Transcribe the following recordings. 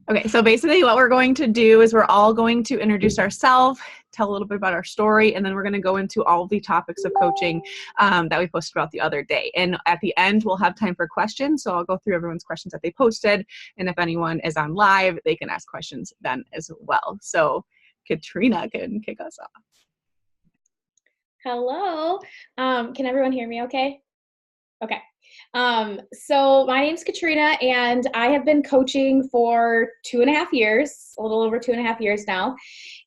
Okay, so basically what we're going to do is we're all going to introduce ourselves, tell a little bit about our story, and then we're going to go into all the topics of coaching that we posted about the other day. And at the end, we'll have time for questions. So I'll go through everyone's questions that they posted. And if anyone is on live, they can ask questions then as well. So Katrina can kick us off. Hello. Can everyone hear me okay? Okay. So my name's Katrina, and I have been coaching for 2.5 years, a little over 2.5 years now.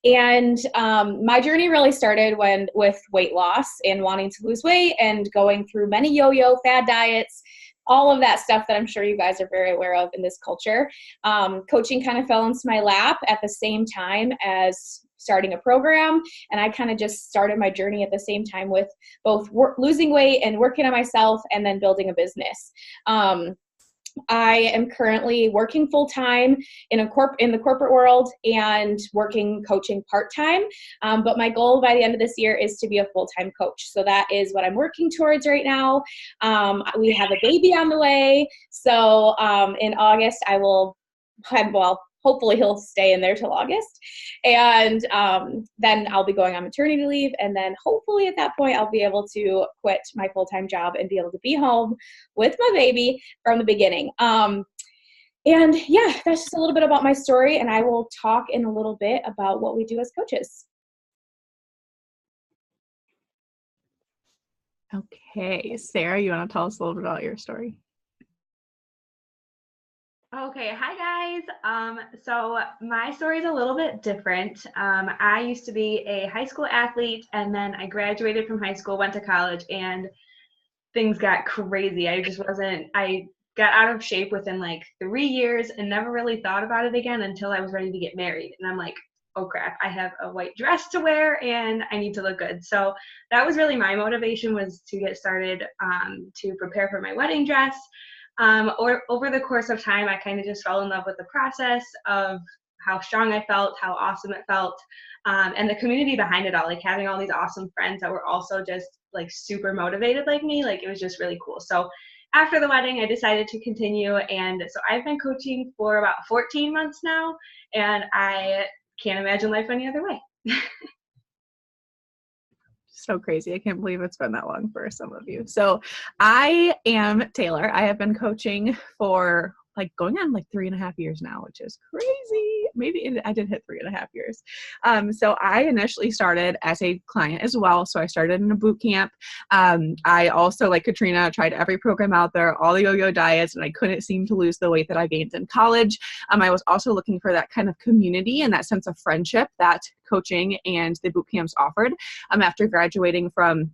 And my journey really started with weight loss and wanting to lose weight and going through many yo-yo fad diets, all of that stuff that I'm sure you guys are very aware of in this culture. Coaching kind of fell into my lap at the same time as starting a program, and I kind of just started my journey at the same time with both losing weight and working on myself and then building a business. I am currently working full-time in the corporate world and working coaching part-time, but my goal by the end of this year is to be a full-time coach. So that is what I'm working towards right now. We have a baby on the way, so in August I will have, well, hopefully he'll stay in there till August. And then I'll be going on maternity leave. And then hopefully at that point, I'll be able to quit my full-time job and be able to be home with my baby from the beginning. And yeah, that's just a little bit about my story. And I will talk in a little bit about what we do as coaches. Okay, Sarah, you want to tell us a little bit about your story? Okay, hi guys. So my story is a little bit different. I used to be a high school athlete, and then I graduated from high school, went to college, and things got crazy. I got out of shape within like 3 years and never really thought about it again until I was ready to get married. And I'm like, oh crap, I have a white dress to wear and I need to look good. So that was really my motivation, was to get started to prepare for my wedding dress. Or over the course of time, I kind of just fell in love with the process of how strong I felt, how awesome it felt, and the community behind it all, like having all these awesome friends that were also just like super motivated like me. Like it was just really cool. So after the wedding, I decided to continue. And so I've been coaching for about 14 months now, and I can't imagine life any other way. So crazy. I can't believe it's been that long for some of you. So I am Taylor. I have been coaching for like going on like 3.5 years now, which is crazy. Maybe I did hit 3.5 years. So I initially started as a client as well. So I started in a boot camp. I also, like Katrina, tried every program out there, all the yo-yo diets, and I couldn't seem to lose the weight that I gained in college. I was also looking for that kind of community and that sense of friendship that coaching and the boot camps offered. After graduating from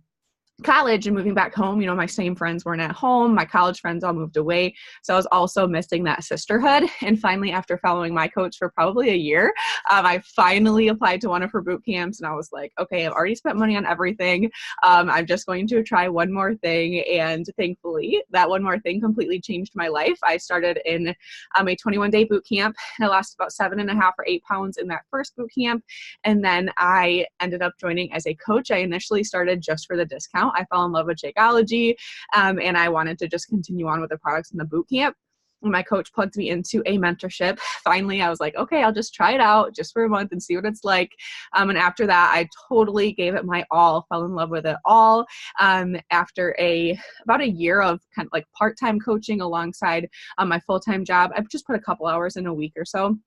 college and moving back home, you know, my same friends weren't at home. My college friends all moved away. So I was also missing that sisterhood. And finally, after following my coach for probably a year, I finally applied to one of her boot camps. And I was like, okay, I've already spent money on everything. I'm just going to try one more thing. And thankfully, that one more thing completely changed my life. I started in a 21-day boot camp, and I lost about 7.5 or 8 pounds in that first boot camp. And then I ended up joining as a coach. I initially started just for the discount. I fell in love with Shakeology, and I wanted to just continue on with the products in the boot camp. And my coach plugged me into a mentorship. Finally, I was like, okay, I'll just try it out just for a month and see what it's like. And after that, I totally gave it my all, fell in love with it all. After about a year of kind of like part-time coaching alongside my full-time job, I've just put a couple hours in a week or so.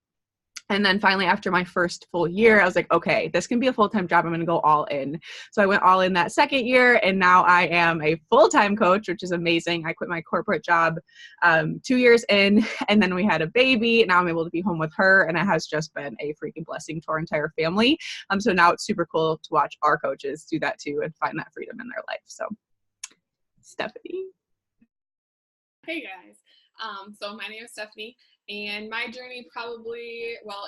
And then finally, after my first full year, I was like, okay, this can be a full-time job. I'm going to go all in. So I went all in that second year, and now I am a full-time coach, which is amazing. I quit my corporate job 2 years in, and then we had a baby. Now I'm able to be home with her, and it has just been a freaking blessing to our entire family. So now it's super cool to watch our coaches do that too and find that freedom in their life. So, Stephanie. Hey guys. So my name is Stephanie, and my journey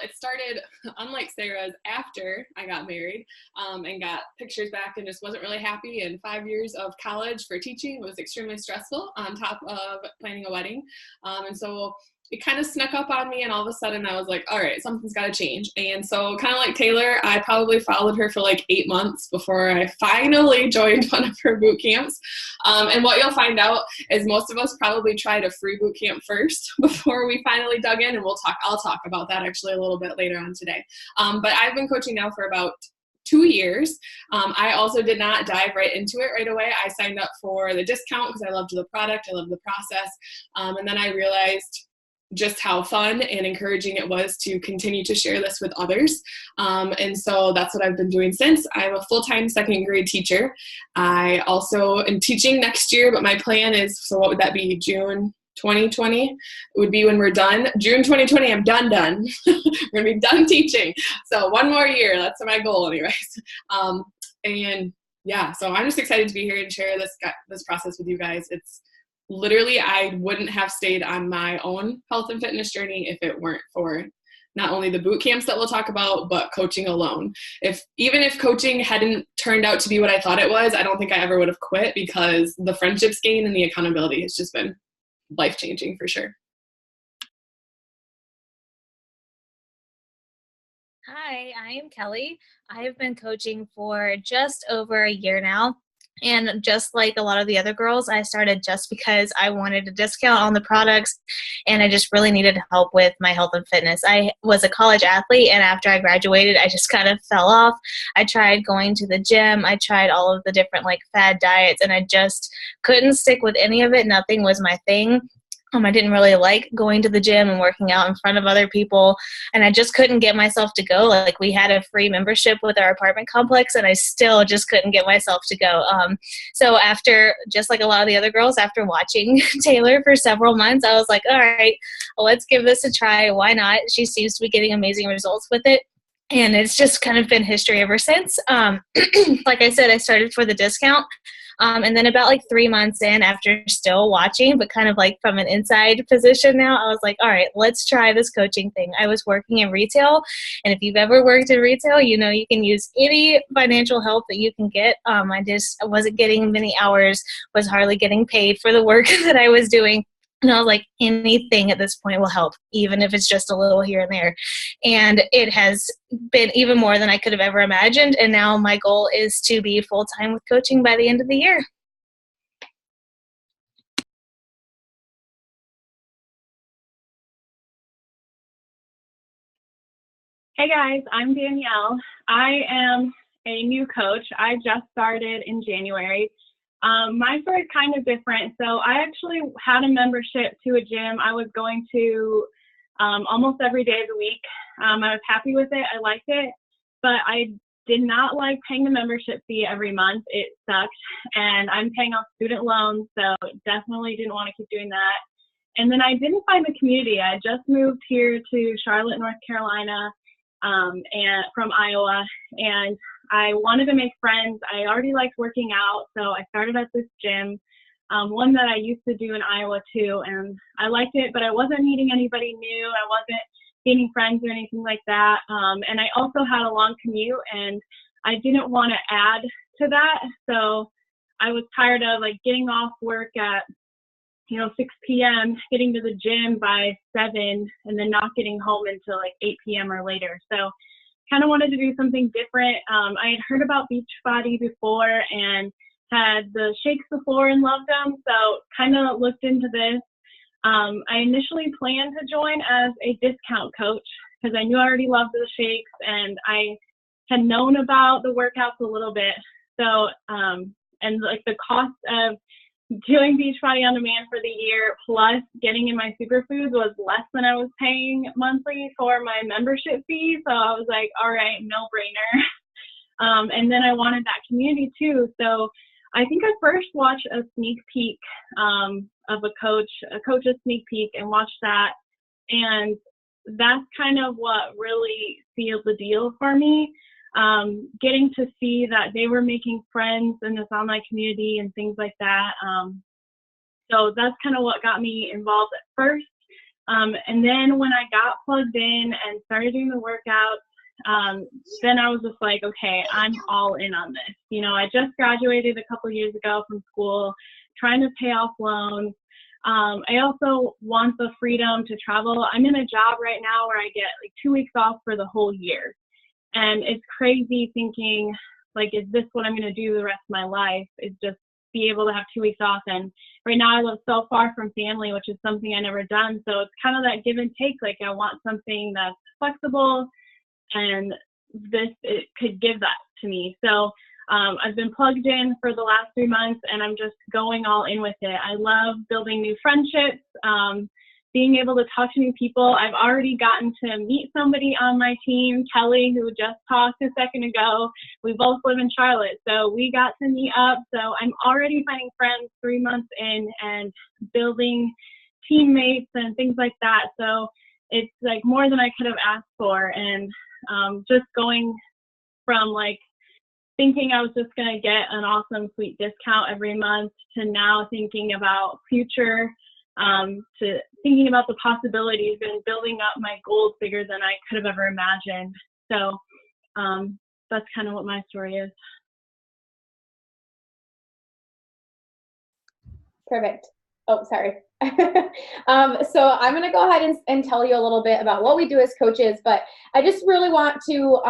it started, unlike Sarah's, after I got married and got pictures back and just wasn't really happy. And 5 years of college for teaching was extremely stressful on top of planning a wedding. And so it kind of snuck up on me, and all of a sudden I was like, all right, something's got to change. And so kind of like Taylor, I probably followed her for like 8 months before I finally joined one of her boot camps. And what you'll find out is most of us probably tried a free boot camp first before we finally dug in, and I'll talk about that actually a little bit later on today. But I've been coaching now for about 2 years. I also did not dive right into it right away. I signed up for the discount because I loved the product, I loved the process, and then I realized just how fun and encouraging it was to continue to share this with others. And so that's what I've been doing since. I'm a full-time second grade teacher. I also am teaching next year, but my plan is, so what would that be, June 2020 would be when we're done. June 2020, I'm done. We're gonna be done teaching. So one more year, that's my goal anyways. And yeah, so I'm just excited to be here and share this process with you guys. It's literally, I wouldn't have stayed on my own health and fitness journey if it weren't for not only the boot camps that we'll talk about, but coaching alone. Even if coaching hadn't turned out to be what I thought it was, I don't think I ever would have quit, because the friendships gained and the accountability has just been life-changing for sure. Hi, I am Kelly. I have been coaching for just over a year now. And just like a lot of the other girls, I started just because I wanted a discount on the products, and I just really needed help with my health and fitness. I was a college athlete, and after I graduated, I just kind of fell off. I tried going to the gym. I tried all of the different like fad diets, and I just couldn't stick with any of it. Nothing was my thing. I didn't really like going to the gym and working out in front of other people, and I just couldn't get myself to go. Like, we had a free membership with our apartment complex, and I still just couldn't get myself to go. So after, just like a lot of the other girls, after watching Taylor for several months, I was like, all right, well, let's give this a try. Why not? She seems to be getting amazing results with it. And it's just kind of been history ever since. Like I said, I started for the discount. And then about like 3 months in, after still watching, but kind of like from an inside position now, I was like, all right, let's try this coaching thing. I was working in retail. And if you've ever worked in retail, you know you can use any financial help that you can get. I wasn't getting many hours, was hardly getting paid for the work that I was doing. And I was like, anything at this point will help, even if it's just a little here and there. And it has been even more than I could have ever imagined. And now my goal is to be full-time with coaching by the end of the year. Hey guys, I'm Danielle. I am a new coach. I just started in January. My story is kind of different. So I actually had a membership to a gym I was going to almost every day of the week. I was happy with it. I liked it, but I did not like paying the membership fee every month. It sucked, and I'm paying off student loans, so definitely didn't want to keep doing that. And then I didn't find the community. I just moved here to Charlotte, North Carolina, and from Iowa, and I wanted to make friends. I already liked working out, so I started at this gym, one that I used to do in Iowa too, and I liked it, but I wasn't meeting anybody new. I wasn't gaining friends or anything like that, and I also had a long commute, and I didn't want to add to that, so I was tired of like getting off work at 6 p.m., getting to the gym by 7, and then not getting home until like 8 p.m. or later. So kind of wanted to do something different. I had heard about Beachbody before and had the shakes before and loved them, so kind of looked into this. I initially planned to join as a discount coach because I knew I already loved the shakes and I had known about the workouts a little bit. So, and like the cost of doing Beachbody on demand for the year plus getting in my superfoods was less than I was paying monthly for my membership fee. So I was like, all right, no brainer. And then I wanted that community too. So I think I first watched a sneak peek of a coach's sneak peek, and watched that. And that's kind of what really sealed the deal for me. Getting to see that they were making friends in this online community and things like that. So that's kind of what got me involved at first. And then when I got plugged in and started doing the workouts, then I was just like, okay, I'm all in on this. I just graduated a couple years ago from school, trying to pay off loans. I also want the freedom to travel. I'm in a job right now where I get like 2 weeks off for the whole year. And it's crazy thinking, like, is this what I'm going to do the rest of my life? Is just be able to have 2 weeks off. And right now I live so far from family, which is something I never done. So it's kind of that give and take. Like, I want something that's flexible, and it could give that to me. So I've been plugged in for the last 3 months, and I'm just going all in with it. I love building new friendships, being able to talk to new people. I've already gotten to meet somebody on my team, Kelly, who just talked a second ago. We both live in Charlotte, so we got to meet up. So I'm already finding friends 3 months in and building teammates and things like that. So it's like more than I could have asked for. And just going from like thinking I was just going to get an awesome sweet discount every month to now thinking about future, to thinking about the possibilities and building up my goals bigger than I could have ever imagined. So that's kind of what my story is. Perfect. Oh, sorry. So I'm going to go ahead and tell you a little bit about what we do as coaches, but I just really want to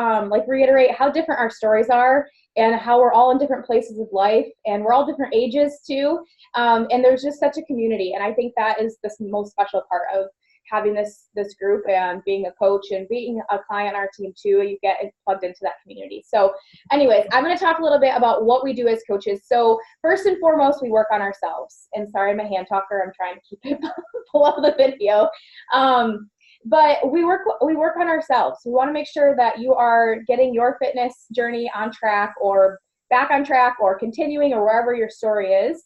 reiterate how different our stories are and how we're all in different places of life, and we're all different ages too. And there's just such a community. And I think that is the most special part of having this group and being a coach and being a client on our team too. You get plugged into that community. So anyways, I'm going to talk a little bit about what we do as coaches. So first and foremost, we work on ourselves. And sorry, I'm a hand talker. I'm trying to keep it below the video. But we work on ourselves. We want to make sure that you are getting your fitness journey on track, or back on track, or continuing, or wherever your story is,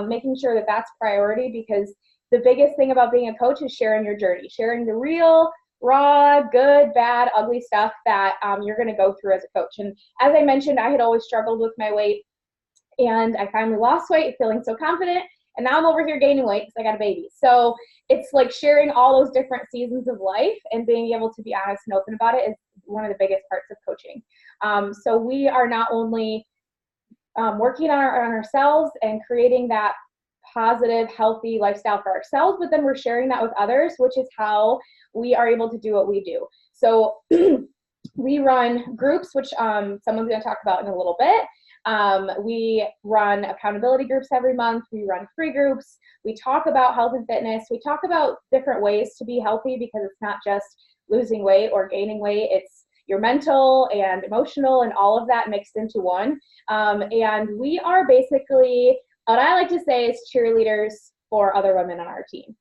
making sure that that's priority, because the biggest thing about being a coach is sharing your journey, sharing the real, raw, good, bad, ugly stuff that you're going to go through as a coach. And as I mentioned, I had always struggled with my weight, and I finally lost weight, feeling so confident. And now I'm over here gaining weight because I got a baby. So it's like sharing all those different seasons of life and being able to be honest and open about it is one of the biggest parts of coaching. So we are not only working on ourselves and creating that positive, healthy lifestyle for ourselves, but then we're sharing that with others, which is how we are able to do what we do. So we run groups, which someone's going to talk about in a little bit. We run accountability groups every month. We run free groups. We talk about health and fitness. We talk about different ways to be healthy, because it's not just losing weight or gaining weight. It's your mental and emotional and all of that mixed into one. And we are basically, what I like to say, is cheerleaders for other women on our team.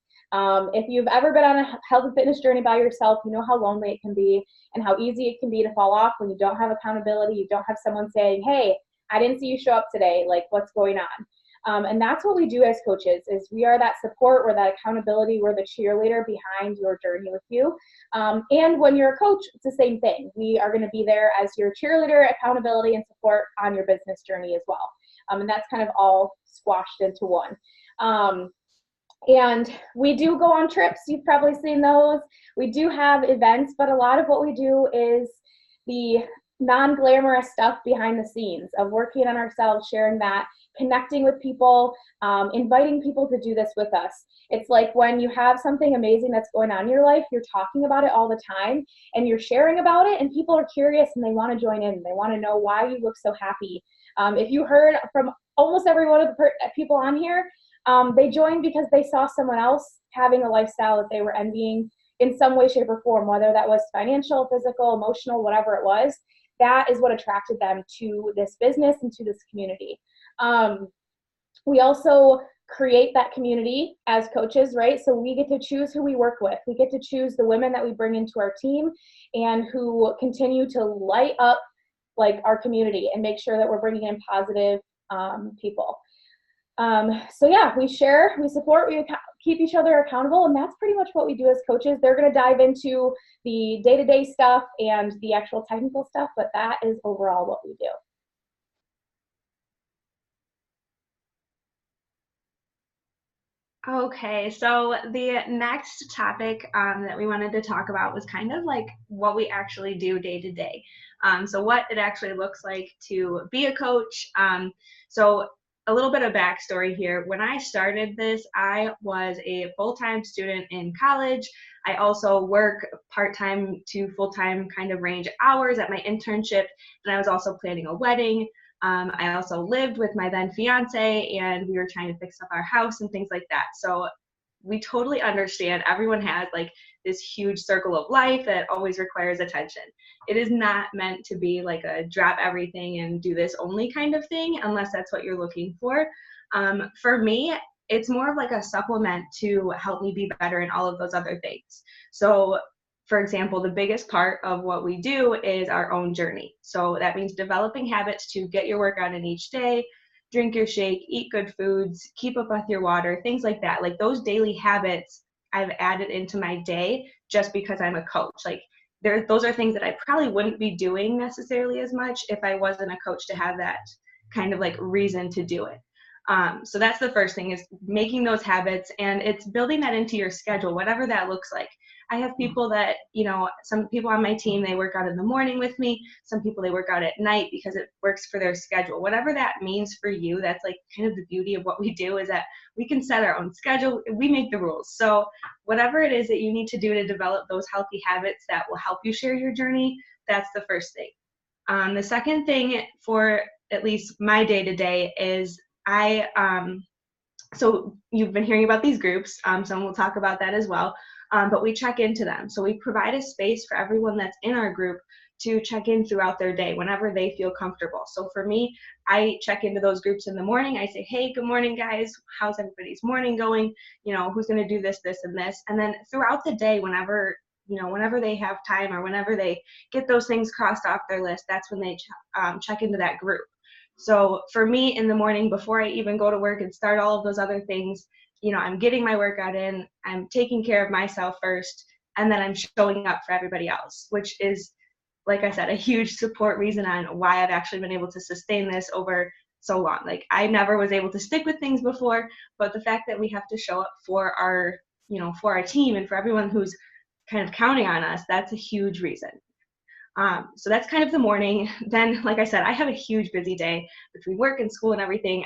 If you've ever been on a health and fitness journey by yourself, you know how lonely it can be and how easy it can be to fall off when you don't have accountability. You don't have someone saying, hey, I didn't see you show up today. Like, what's going on? And that's what we do as coaches, is we are that support, we're that accountability, we're the cheerleader behind your journey with you. And when you're a coach, it's the same thing. We are going to be there as your cheerleader, accountability, and support on your business journey as well. And that's kind of all squashed into one. And we do go on trips. You've probably seen those. We do have events, but a lot of what we do is the non-glamorous stuff behind the scenes of working on ourselves, sharing that, connecting with people, inviting people to do this with us. It's like when you have something amazing that's going on in your life, you're talking about it all the time and you're sharing about it, and people are curious and they want to join in. They want to know why you look so happy. If you heard from almost every one of the people on here, they joined because they saw someone else having a lifestyle that they were envying in some way, shape, or form, whether that was financial, physical, emotional, whatever it was. That is what attracted them to this business and to this community. We also create that community as coaches, right? So we get to choose who we work with. We get to choose the women that we bring into our team and who continue to light up like our community and make sure that we're bringing in positive people. So yeah, we share, we support, we keep each other accountable, and that's pretty much what we do as coaches. They're going to dive into the day-to-day stuff and the actual technical stuff, but that is overall what we do. Okay, so the next topic that we wanted to talk about was kind of like what we actually do day to day. So what it actually looks like to be a coach. So a little bit of backstory here. When I started this, I was a full-time student in college. I also work part-time to full-time kind of range hours at my internship, and I was also planning a wedding. I also lived with my then fiance, and we were trying to fix up our house and things like that. So we totally understand everyone has like this huge circle of life that always requires attention. It is not meant to be like a drop everything and do this only kind of thing, unless that's what you're looking for. For me, it's more of like a supplement to help me be better in all of those other things. So for example, the biggest part of what we do is our own journey. So that means developing habits to get your workout in each day, drink your shake, eat good foods, keep up with your water, things like that. Like those daily habits I've added into my day just because I'm a coach. Like those are things that I probably wouldn't be doing necessarily as much if I wasn't a coach to have that kind of like reason to do it. So that's the first thing, is making those habits, and it's building that into your schedule, whatever that looks like. I have people that, some people on my team, they work out in the morning with me. Some people, they work out at night because it works for their schedule. Whatever that means for you, that's like kind of the beauty of what we do, is that we can set our own schedule. We make the rules. So whatever it is that you need to do to develop those healthy habits that will help you share your journey, that's the first thing. The second thing, for at least my day-to-day, is so you've been hearing about these groups, so we'll talk about that as well, but we check into them. So we provide a space for everyone that's in our group to check in throughout their day whenever they feel comfortable. So for me, I check into those groups in the morning. I say, hey, good morning, guys. How's everybody's morning going? Who's going to do this, this, and this? And then throughout the day, whenever they have time or whenever they get those things crossed off their list, that's when they check into that group. So for me, in the morning, before I even go to work and start all of those other things, I'm getting my workout in, I'm taking care of myself first, and then I'm showing up for everybody else, which is, like I said, a huge support reason on why I've actually been able to sustain this over so long. Like, I never was able to stick with things before, but the fact that we have to show up for our team and for everyone who's kind of counting on us, that's a huge reason. So that's kind of the morning. Then, like I said, I have a huge busy day between work and school and everything.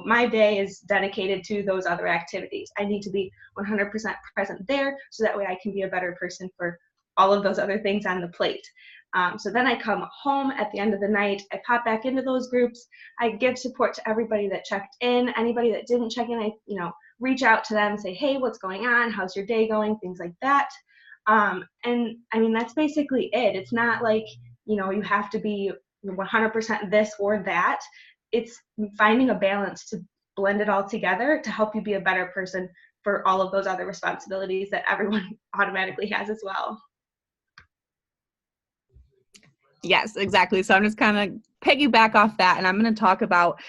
My day is dedicated to those other activities. I need to be 100% present there, so that way I can be a better person for all of those other things on the plate. So then I come home at the end of the night, I pop back into those groups, I give support to everybody that checked in. Anybody that didn't check in, I reach out to them and say, hey, what's going on? How's your day going? Things like that. And I mean, that's basically it. It's not like, you have to be 100% this or that. It's finding a balance to blend it all together to help you be a better person for all of those other responsibilities that everyone automatically has as well. Yes, exactly. So I'm just kind of piggyback off that, and I'm going to talk about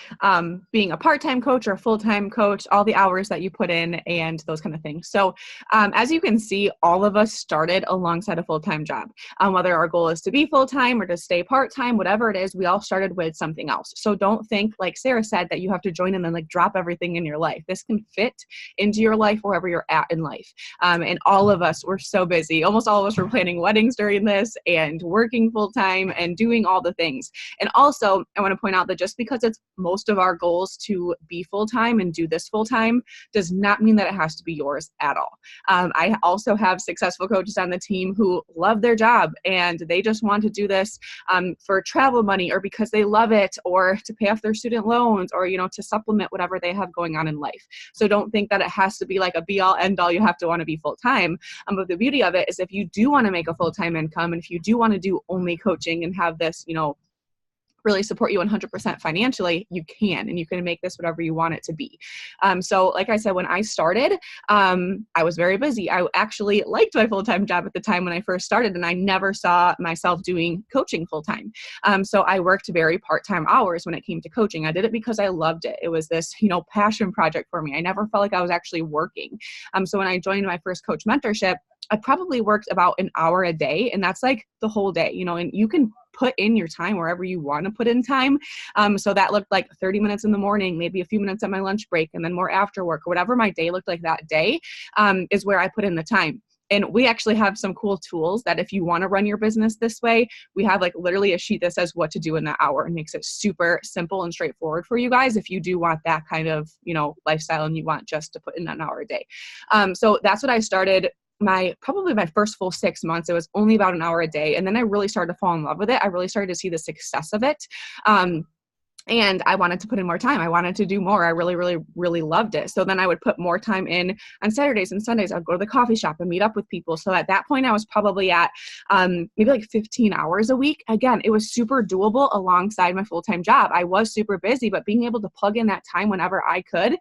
being a part-time coach or a full-time coach, all the hours that you put in and those kind of things. So as you can see, all of us started alongside a full-time job. Whether our goal is to be full-time or to stay part-time, whatever it is, we all started with something else. So don't think, like Sarah said, that you have to join and then like drop everything in your life. This can fit into your life wherever you're at in life. And all of us were so busy. Almost all of us were planning weddings during this and working full-time and doing all the things. And also, I want to point out that just because it's most of our goals to be full-time and do this full-time does not mean that it has to be yours at all. I also have successful coaches on the team who love their job and they just want to do this for travel money or because they love it or to pay off their student loans or, to supplement whatever they have going on in life. So don't think that it has to be like a be-all, end-all. You have to want to be full-time. But the beauty of it is if you do want to make a full-time income and if you do want to do only coaching and have this, really support you 100% financially, you can, and you can make this whatever you want it to be. So like I said, when I started, I was very busy. I actually liked my full-time job at the time when I first started, and I never saw myself doing coaching full-time. So I worked very part-time hours when it came to coaching. I did it because I loved it. It was this, passion project for me. I never felt like I was actually working. So when I joined my first coach mentorship, I probably worked about an hour a day, and that's like the whole day, and you can put in your time wherever you want to put in time. So that looked like 30 minutes in the morning, maybe a few minutes at my lunch break, and then more after work, or whatever my day looked like that day is where I put in the time. And we actually have some cool tools that if you want to run your business this way, we have like literally a sheet that says what to do in that hour and makes it super simple and straightforward for you guys if you do want that kind of, lifestyle and you want just to put in an hour a day. So that's what I started probably my first full 6 months. It was only about an hour a day. And then I really started to fall in love with it. I really started to see the success of it. And I wanted to put in more time. I wanted to do more. I really, really, really loved it. So then I would put more time in on Saturdays and Sundays. I'd go to the coffee shop and meet up with people. So at that point, I was probably at maybe like 15 hours a week. Again, it was super doable alongside my full-time job. I was super busy, but being able to plug in that time whenever I could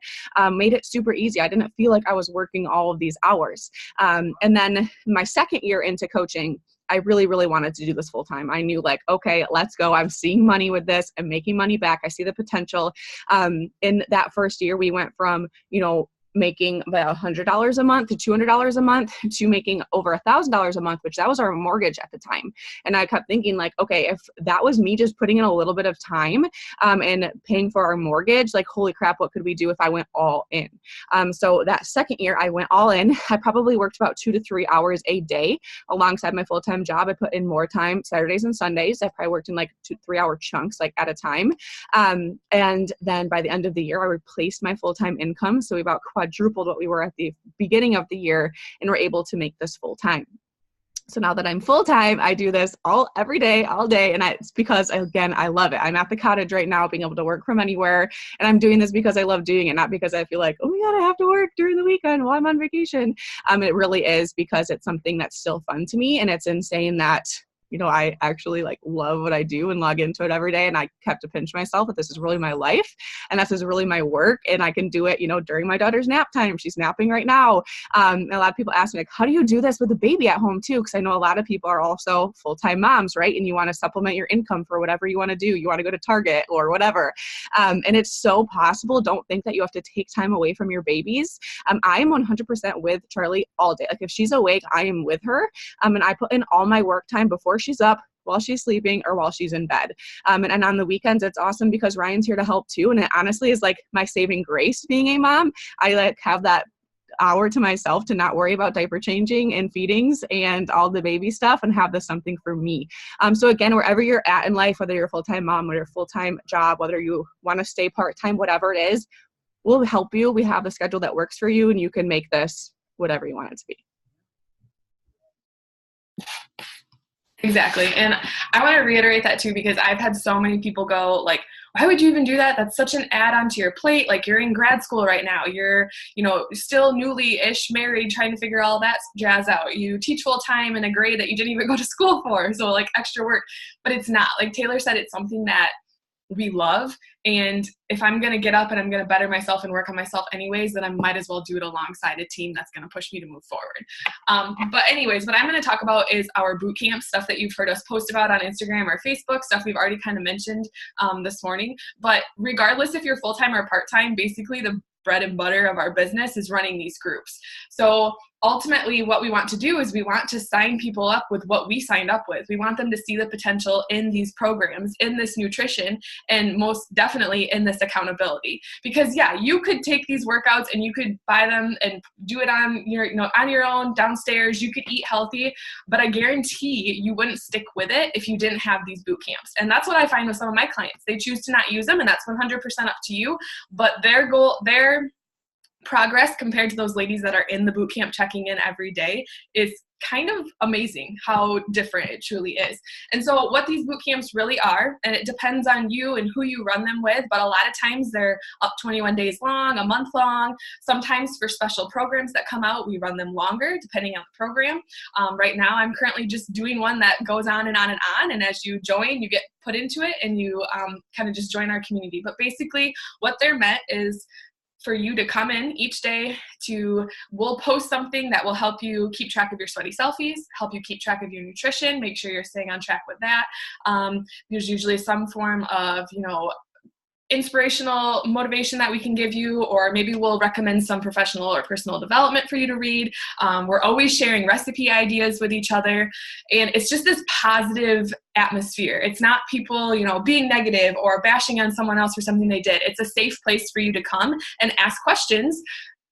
made it super easy. I didn't feel like I was working all of these hours. And then my second year into coaching, I really, really wanted to do this full time. I knew like, okay, let's go. I'm seeing money with this. I'm making money back. I see the potential. In that first year, we went from, making about $100 a month to $200 a month to making over $1,000 a month, which that was our mortgage at the time. And I kept thinking like, okay, if that was me just putting in a little bit of time and paying for our mortgage, like, holy crap, what could we do if I went all in? So that second year I went all in. I probably worked about 2 to 3 hours a day alongside my full-time job. I put in more time Saturdays and Sundays. I probably worked in like 2 to 3 hour chunks, like at a time. And then by the end of the year, I replaced my full-time income. So we about quadrupled what we were at the beginning of the year and were able to make this full time. So now that I'm full-time, I do this every day, all day. And it's because, again, I love it. I'm at the cottage right now, being able to work from anywhere. And I'm doing this because I love doing it, not because I feel like, oh my God, I have to work during the weekend while I'm on vacation. It really is because it's something that's still fun to me. And it's insane that I actually like love what I do and log into it every day. And I kept to pinch myself that this is really my life and this is really my work. And I can do it, during my daughter's nap time. She's napping right now. And a lot of people ask me like, how do you do this with a baby at home too? Because I know a lot of people are also full-time moms, right? And you want to supplement your income for whatever you want to do. You want to go to Target or whatever. And it's so possible. Don't think that you have to take time away from your babies. I am 100% with Charlie all day. Like if she's awake, I am with her. And I put in all my work time before she's up, while she's sleeping, or while she's in bed. And on the weekends, it's awesome because Ryan's here to help too. And it honestly is like my saving grace being a mom. I like have that hour to myself to not worry about diaper changing and feedings and all the baby stuff and have this something for me. So again, wherever you're at in life, whether you're a full-time mom or your full-time job, whether you want to stay part-time, whatever it is, we'll help you. We have a schedule that works for you and you can make this whatever you want it to be. Exactly. And I want to reiterate that too, because I've had so many people go like, why would you even do that? That's such an add-on to your plate. Like you're in grad school right now. You're, still newly-ish married, trying to figure all that jazz out. You teach full-time in a grade that you didn't even go to school for. So like extra work, but it's not. Like Taylor said, it's something that we love. And if I'm going to get up and I'm going to better myself and work on myself anyways, then I might as well do it alongside a team that's going to push me to move forward. But anyways, what I'm going to talk about is our boot camp stuff that you've heard us post about on Instagram or Facebook, stuff we've already kind of mentioned this morning. But regardless if you're full-time or part-time, basically the bread and butter of our business is running these groups. So ultimately what we want to do is we want to sign people up with what we signed up with. We want them to see the potential in these programs, in this nutrition, and most definitely in this accountability. Because yeah, you could take these workouts and you could buy them and do it on your, on your own downstairs. You could eat healthy, but I guarantee you wouldn't stick with it if you didn't have these boot camps. And that's what I find with some of my clients. They choose to not use them, and that's 100% up to you. But their goal, their progress compared to those ladies that are in the boot camp checking in every day is kind of amazing how different it truly is. And so what these boot camps really are, and it depends on you and who you run them with, but a lot of times they're up 21 days long, a month long. Sometimes for special programs that come out, we run them longer depending on the program. Right now, I'm currently just doing one that goes on and on and on. And as you join, you get put into it and you kind of just join our community. But basically what they're meant is for you to come in each day we'll post something that will help you keep track of your sweaty selfies, help you keep track of your nutrition, make sure you're staying on track with that. There's usually some form of, inspirational motivation that we can give you, or maybe we'll recommend some professional or personal development for you to read. We're always sharing recipe ideas with each other, and it's just this positive atmosphere. It's not people, being negative or bashing on someone else for something they did. It's a safe place for you to come and ask questions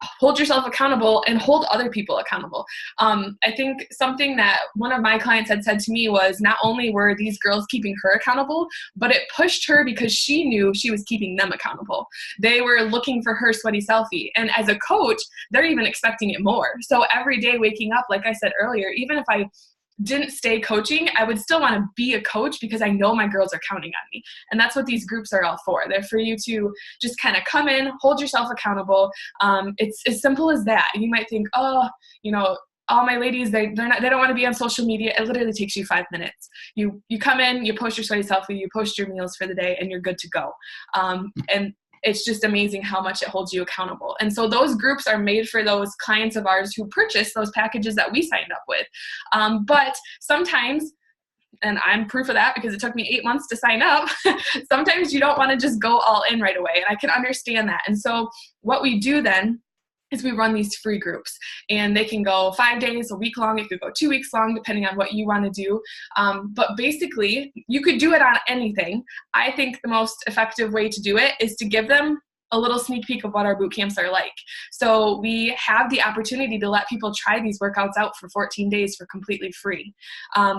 hold yourself accountable and hold other people accountable. I think something that one of my clients had said to me was not only were these girls keeping her accountable, but it pushed her because she knew she was keeping them accountable. They were looking for her sweaty selfie. And as a coach, they're even expecting it more. So every day waking up, like I said earlier, even if I didn't stay coaching, I would still want to be a coach because I know my girls are counting on me. And that's what these groups are all for. They're for you to just kind of come in, hold yourself accountable. It's as simple as that. You might think, oh, you know, all my ladies, they don't want to be on social media. It literally takes you 5 minutes. You come in, you post your sweaty selfie, you post your meals for the day, and you're good to go. And it's just amazing how much it holds you accountable. And so those groups are made for those clients of ours who purchase those packages that we signed up with. But sometimes, and I'm proof of that because it took me 8 months to sign up, sometimes you don't want to just go all in right away. And I can understand that. And so what we do then is we run these free groups, and they can go 5 days, a week long. It could go 2 weeks long, depending on what you want to do. But basically, you could do it on anything. I think the most effective way to do it is to give them a little sneak peek of what our boot camps are like. So we have the opportunity to let people try these workouts out for 14 days for completely free.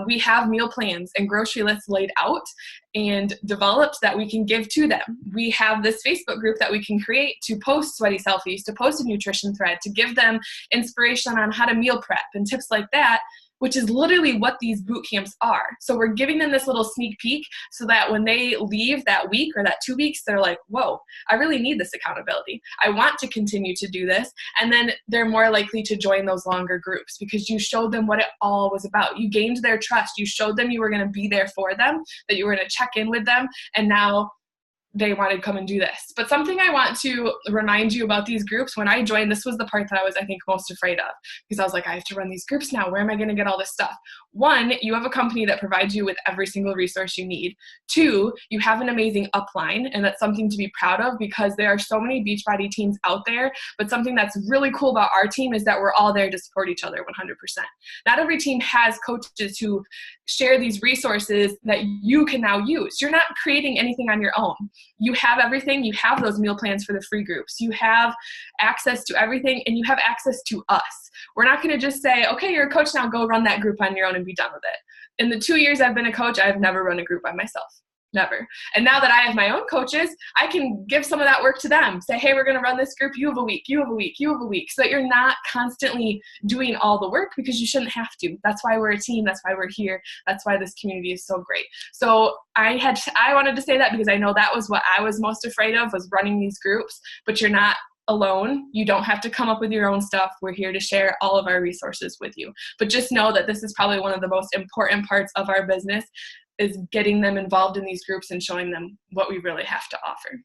We have meal plans and grocery lists laid out and developed that we can give to them. We have this Facebook group that we can create to post sweaty selfies, to post a nutrition thread, to give them inspiration on how to meal prep and tips like that, which is literally what these boot camps are. So we're giving them this little sneak peek so that when they leave that week or that 2 weeks, they're like, whoa, I really need this accountability. I want to continue to do this. And then they're more likely to join those longer groups because you showed them what it all was about. You gained their trust. You showed them you were going to be there for them, that you were going to check in with them. And now they wanted to come and do this. But something I want to remind you about these groups, when I joined, this was the part that I was, I think, most afraid of, because I was like, I have to run these groups now. Where am I going to get all this stuff? 1, you have a company that provides you with every single resource you need. 2, you have an amazing upline, and that's something to be proud of because there are so many Beachbody teams out there. But something that's really cool about our team is that we're all there to support each other 100%. Not every team has coaches who share these resources that you can now use. You're not creating anything on your own. You have everything. You have those meal plans for the free groups. You have access to everything, and you have access to us. We're not going to just say, okay, you're a coach now, go run that group on your own and be done with it. In the 2 years I've been a coach, I've never run a group by myself. Never. And now that I have my own coaches, I can give some of that work to them. Say, hey, we're going to run this group. You have a week, you have a week, you have a week. So that you're not constantly doing all the work because you shouldn't have to. That's why we're a team. That's why we're here. That's why this community is so great. So I wanted to say that because I know that was what I was most afraid of, was running these groups, but you're not alone. You don't have to come up with your own stuff. We're here to share all of our resources with you. But just know that this is probably one of the most important parts of our business, is getting them involved in these groups and showing them what we really have to offer.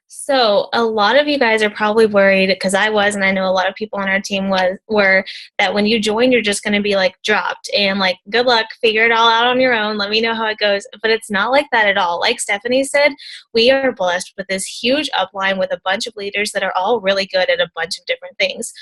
So a lot of you guys are probably worried, because I was, and I know a lot of people on our team were, that when you join, you're just going to be like dropped and like, good luck, figure it all out on your own. Let me know how it goes. But it's not like that at all. Like Stephanie said, we are blessed with this huge upline with a bunch of leaders that are all really good at a bunch of different things.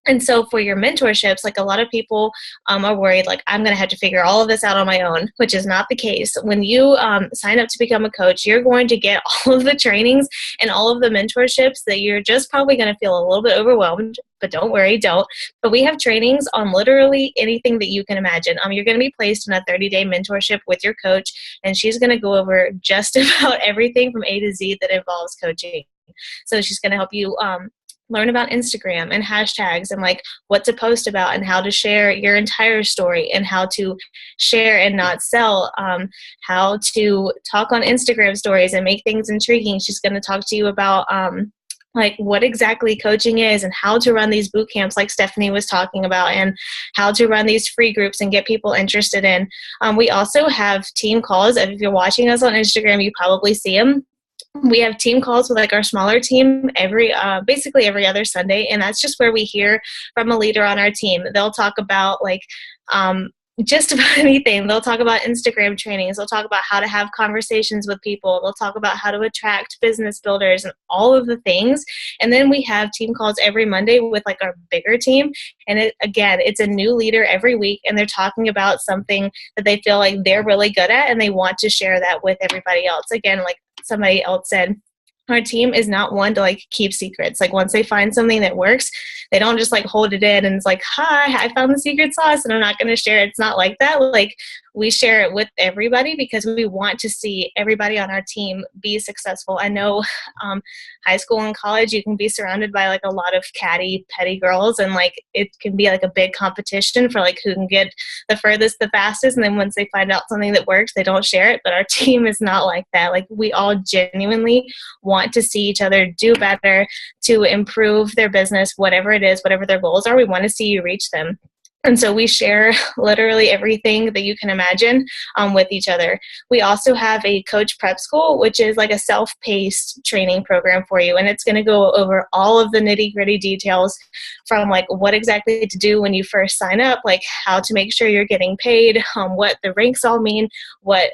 And so for your mentorships, like a lot of people are worried, like, I'm going to have to figure all of this out on my own, which is not the case. When you sign up to become a coach, you're going to get all of the trainings and all of the mentorships that you're just probably going to feel a little bit overwhelmed, but don't worry, don't. But we have trainings on literally anything that you can imagine. You're going to be placed in a 30-day mentorship with your coach, and she's going to go over just about everything from A to Z that involves coaching. So she's going to help you learn about Instagram and hashtags and like what to post about and how to share your entire story and how to share and not sell, how to talk on Instagram stories and make things intriguing. She's going to talk to you about like what exactly coaching is and how to run these boot camps like Stephanie was talking about, and how to run these free groups and get people interested in. We also have team calls. If you're watching us on Instagram, you probably see them. We have team calls with like our smaller team basically every other Sunday. And that's just where we hear from a leader on our team. They'll talk about like just about anything. They'll talk about Instagram trainings. They'll talk about how to have conversations with people. They'll talk about how to attract business builders and all of the things. And then we have team calls every Monday with like our bigger team. And it's a new leader every week, and they're talking about something that they feel like they're really good at, and they want to share that with everybody else. Again, like somebody else said, our team is not one to like keep secrets. Like once they find something that works, they don't just like hold it in and it's like, hi, I found the secret sauce and I'm not going to share it. It's not like that. Like we share it with everybody because we want to see everybody on our team be successful. I know high school and college, you can be surrounded by like a lot of catty, petty girls, and like it can be like a big competition for like who can get the furthest, the fastest. And then once they find out something that works, they don't share it. But our team is not like that. Like we all genuinely want to see each other do better, to improve their business, whatever it is, whatever their goals are. We want to see you reach them. And so we share literally everything that you can imagine with each other. We also have a coach prep school, which is like a self-paced training program for you. And it's going to go over all of the nitty-gritty details from like what exactly to do when you first sign up, like how to make sure you're getting paid, what the ranks all mean, what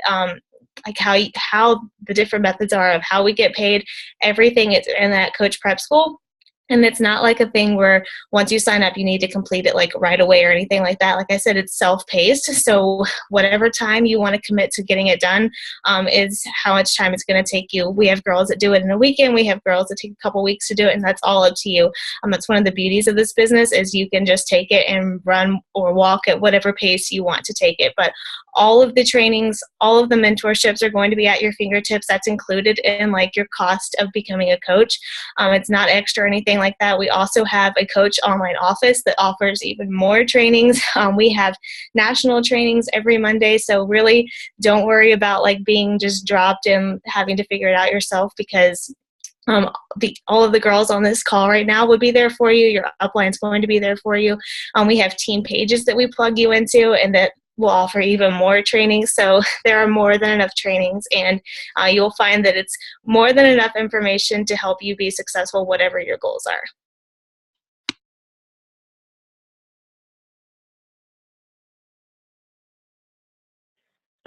like how the different methods are of how we get paid. Everything is in that coach prep school. And it's not like a thing where once you sign up, you need to complete it like right away or anything like that. Like I said, it's self-paced. So whatever time you want to commit to getting it done is how much time it's going to take you. We have girls that do it in a weekend. We have girls that take a couple weeks to do it, and that's all up to you. That's one of the beauties of this business is you can just take it and run or walk at whatever pace you want to take it. But all of the trainings, all of the mentorships are going to be at your fingertips. That's included in like your cost of becoming a coach. It's not extra or anything like that. We also have a coach online office that offers even more trainings. We have national trainings every Monday. So really don't worry about like being just dropped in having to figure it out yourself, because all of the girls on this call right now would be there for you. Your upline's going to be there for you. We have team pages that we plug you into, and that will offer even more trainings. So there are more than enough trainings, and you'll find that it's more than enough information to help you be successful, whatever your goals are.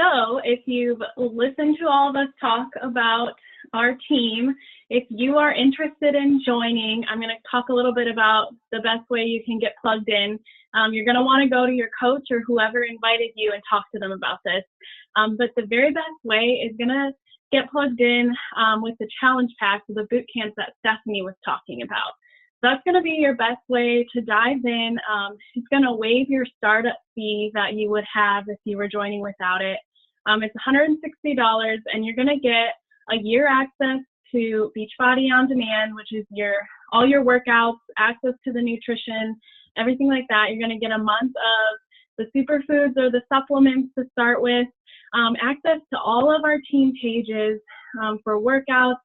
So if you've listened to all of us talk about our team, if you are interested in joining, I'm going to talk a little bit about the best way you can get plugged in. You're going to want to go to your coach or whoever invited you and talk to them about this. But the very best way is going to get plugged in with the challenge pack, the boot camps that Stephanie was talking about. That's going to be your best way to dive in. It's going to waive your startup fee that you would have if you were joining without it. It's $160, and you're going to get a year access to Beachbody On Demand, which is all your workouts, access to the nutrition, everything like that. You're going to get a month of the superfoods or the supplements to start with, access to all of our team pages for workouts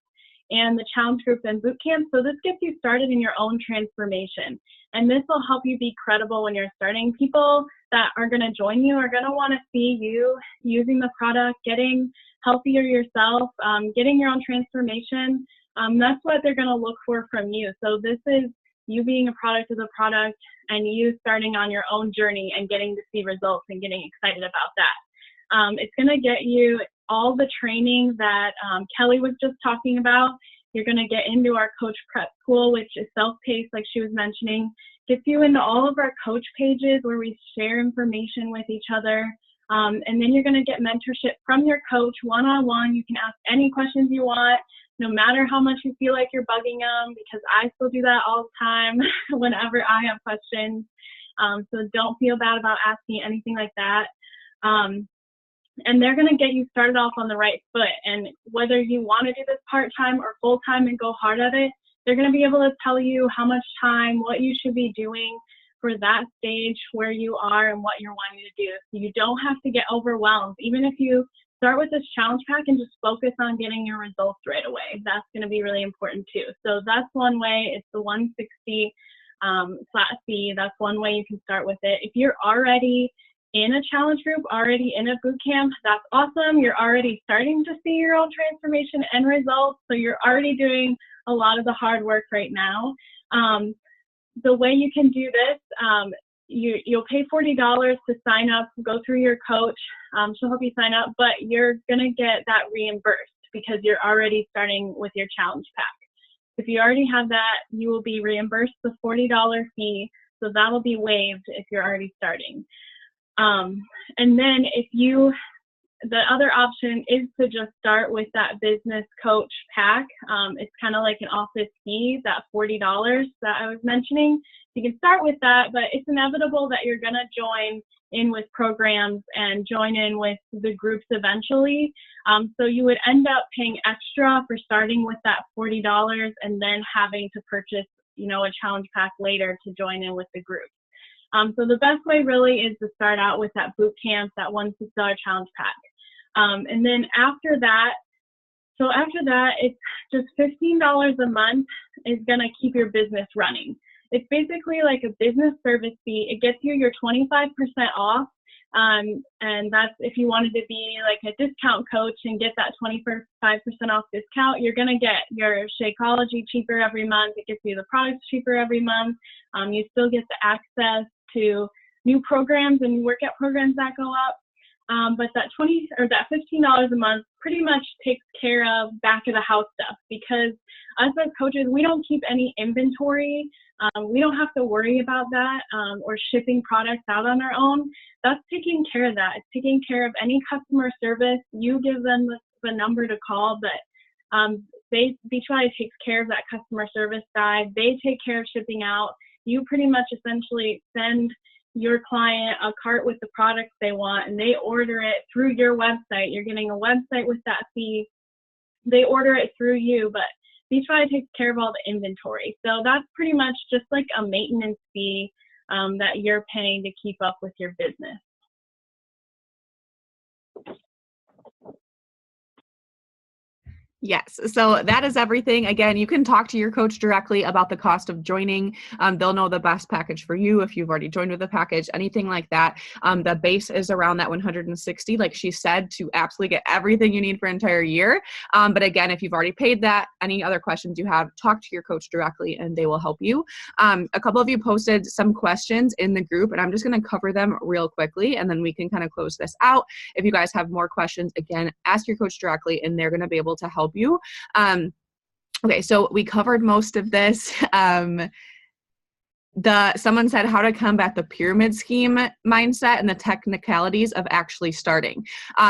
and the challenge group and boot camp. So this gets you started in your own transformation. And this will help you be credible when you're starting. People that are going to join you are going to want to see you using the product, getting healthier yourself, getting your own transformation. That's what they're going to look for from you. So this is you being a product of the product and you starting on your own journey and getting to see results and getting excited about that. It's going to get you all the training that Kelly was just talking about. You're going to get into our coach prep school, which is self-paced, like she was mentioning. Gets you into all of our coach pages where we share information with each other. And then you're going to get mentorship from your coach one-on-one. You can ask any questions you want, no matter how much you feel like you're bugging them, because I still do that all the time whenever I have questions. So don't feel bad about asking anything like that. And they're going to get you started off on the right foot. And whether you want to do this part-time or full-time and go hard at it, they're going to be able to tell you how much time, what you should be doing for that stage where you are and what you're wanting to do. So you don't have to get overwhelmed. Even if you start with this challenge pack and just focus on getting your results right away, that's going to be really important too. So that's one way. It's the $160 flat fee. That's one way you can start with it. If you're already in a challenge group, already in a boot camp, that's awesome. You're already starting to see your own transformation and results. So you're already doing a lot of the hard work right now. The way you can do this, you'll pay $40 to sign up, go through your coach. She'll help you sign up, but you're going to get that reimbursed because you're already starting with your challenge pack. If you already have that, you will be reimbursed the $40 fee. So that will be waived if you're already starting. And then the other option is to just start with that business coach pack. It's kind of like an office fee, that $40 that I was mentioning. You can start with that, but it's inevitable that you're going to join in with programs and join in with the groups eventually. So you would end up paying extra for starting with that $40 and then having to purchase, a challenge pack later to join in with the group. So the best way really is to start out with that boot camp, that $1 challenge pack. And then after that, it's just $15 a month is going to keep your business running. It's basically like a business service fee. It gets you your 25% off. And that's if you wanted to be like a discount coach and get that 25% off discount, you're going to get your Shakeology cheaper every month. It gets you the products cheaper every month. You still get the access to new programs and workout programs that go up. But that $15 a month pretty much takes care of back of the house stuff, because us as coaches, we don't keep any inventory. We don't have to worry about that or shipping products out on our own. That's taking care of that. It's taking care of any customer service. You give them the number to call, but Beachbody takes care of that customer service side. They take care of shipping out. You pretty much essentially send your client a cart with the products they want, and they order it through your website. You're getting a website with that fee. They order it through you, but Beachbody takes care of all the inventory. So that's pretty much just like a maintenance fee that you're paying to keep up with your business. Yes. So that is everything. Again, you can talk to your coach directly about the cost of joining. They'll know the best package for you if you've already joined with the package, anything like that. The base is around that 160, like she said, to absolutely get everything you need for an entire year. But again, if you've already paid that, any other questions you have, talk to your coach directly and they will help you. A couple of you posted some questions in the group, and I'm just going to cover them real quickly, and then we can kind of close this out. If you guys have more questions, again, ask your coach directly and they're going to be able to help you. Okay, so we covered most of this. Someone said how to combat the pyramid scheme mindset and the technicalities of actually starting.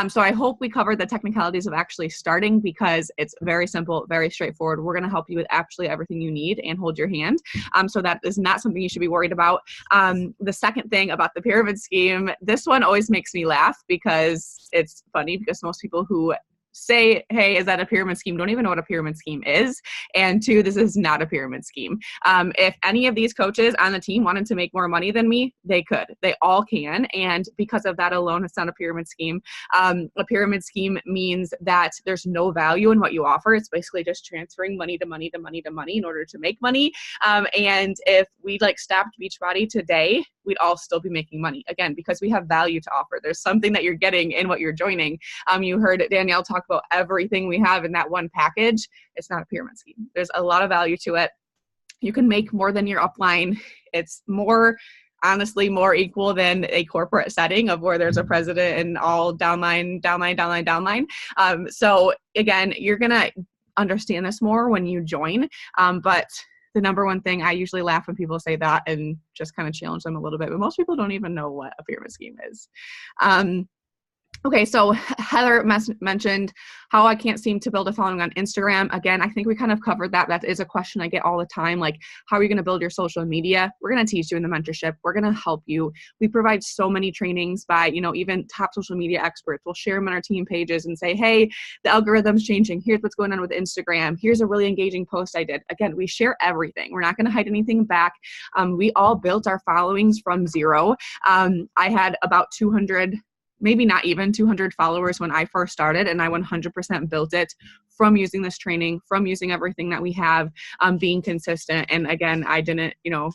So I hope we covered the technicalities of actually starting, because it's very simple, very straightforward. We're going to help you with absolutely everything you need and hold your hand. So that is not something you should be worried about. The second thing about the pyramid scheme, this one always makes me laugh because it's funny, because most people who say, hey, is that a pyramid scheme, don't even know what a pyramid scheme is. And two, this is not a pyramid scheme. If any of these coaches on the team wanted to make more money than me, they could. They all can. And because of that alone, it's not a pyramid scheme. A pyramid scheme means that there's no value in what you offer. It's basically just transferring money to money to money to money in order to make money. And if we stopped Beachbody today, we'd all still be making money, again, because we have value to offer. There's something that you're getting in what you're joining. You heard Danielle talk about everything we have in that one package. It's not a pyramid scheme. There's a lot of value to it. You can make more than your upline. It's honestly more equal than a corporate setting of where there's a president and all downline. So again, you're going to understand this more when you join. But the number one thing, I usually laugh when people say that and just kind of challenge them a little bit, but most people don't even know what a pyramid scheme is. Okay, so Heather mentioned how I can't seem to build a following on Instagram. Again, I think we kind of covered that. That is a question I get all the time. Like, how are you going to build your social media? We're going to teach you in the mentorship. We're going to help you. We provide so many trainings by, even top social media experts. We'll share them on our team pages and say, hey, the algorithm's changing. Here's what's going on with Instagram. Here's a really engaging post I did. Again, we share everything. We're not going to hide anything back. We all built our followings from zero. I had about 200, maybe not even 200 followers when I first started, and I 100% built it from using this training, from using everything that we have, being consistent. And again, I didn't,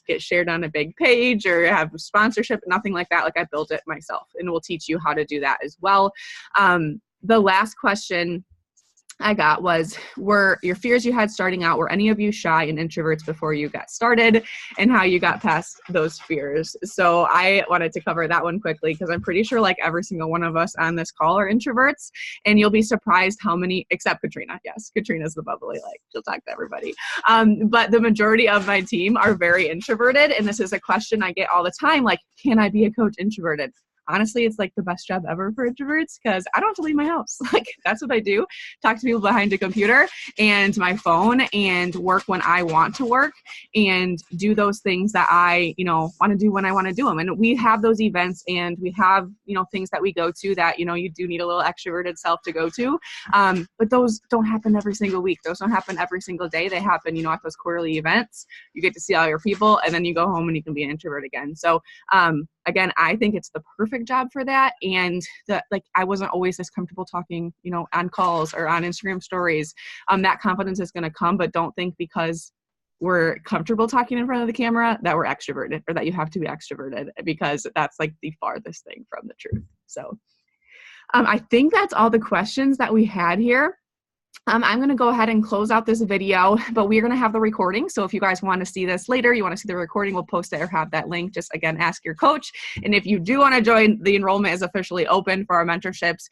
get shared on a big page or have sponsorship, nothing like that. Like, I built it myself, and we'll teach you how to do that as well. The last question I got was, were your fears you had starting out, were any of you shy and introverts before you got started, and how you got past those fears? So I wanted to cover that one quickly, because I'm pretty sure every single one of us on this call are introverts, and you'll be surprised how many, except Katrina. Yes, Katrina's the bubbly, she'll talk to everybody. But the majority of my team are very introverted, and this is a question I get all the time, can I be a coach introverted? honestly, it's like the best job ever for introverts because I don't have to leave my house. Like that's what I do. Talk to people behind a computer and my phone and work when I want to work and do those things that I, want to do when I want to do them. And we have those events and we have, things that we go to that, you do need a little extroverted self to go to. But those don't happen every single week. Those don't happen every single day. They happen, at those quarterly events. You get to see all your people and then you go home and you can be an introvert again. So, again, I think it's the perfect job for that. And I wasn't always this comfortable talking, on calls or on Instagram stories. That confidence is going to come, but don't think because we're comfortable talking in front of the camera that we're extroverted or that you have to be extroverted, because that's like the farthest thing from the truth. So I think that's all the questions that we had here. I'm going to go ahead and close out this video, but we're going to have the recording. So if you guys want to see this later, you want to see the recording, we'll post it or have that link. Just again, ask your coach. And if you do want to join, the enrollment is officially open for our mentorships.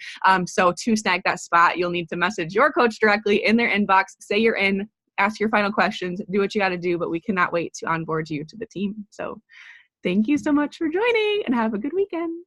So to snag that spot, you'll need to message your coach directly in their inbox, say you're in, ask your final questions, do what you got to do, but we cannot wait to onboard you to the team. So thank you so much for joining and have a good weekend.